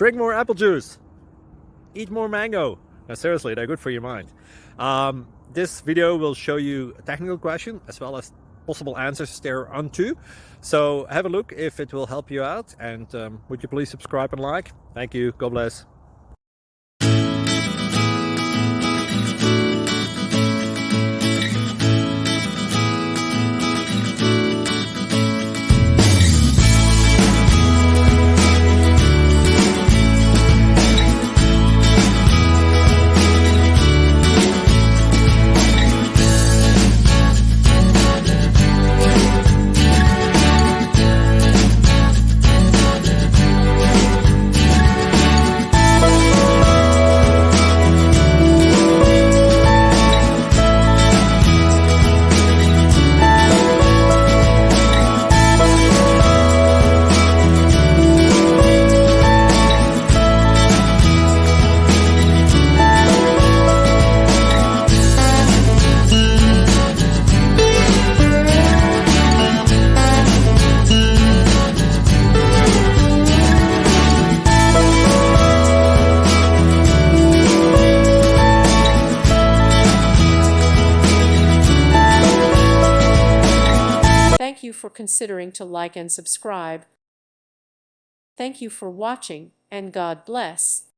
Drink more apple juice. Eat more mango. No, seriously, they're good for your mind. This video will show you a technical question as well as possible answers thereunto. So have a look if it will help you out, and would you please subscribe and like? Thank you. God bless. Thank you for considering to like and subscribe. Thank you for watching, and God bless.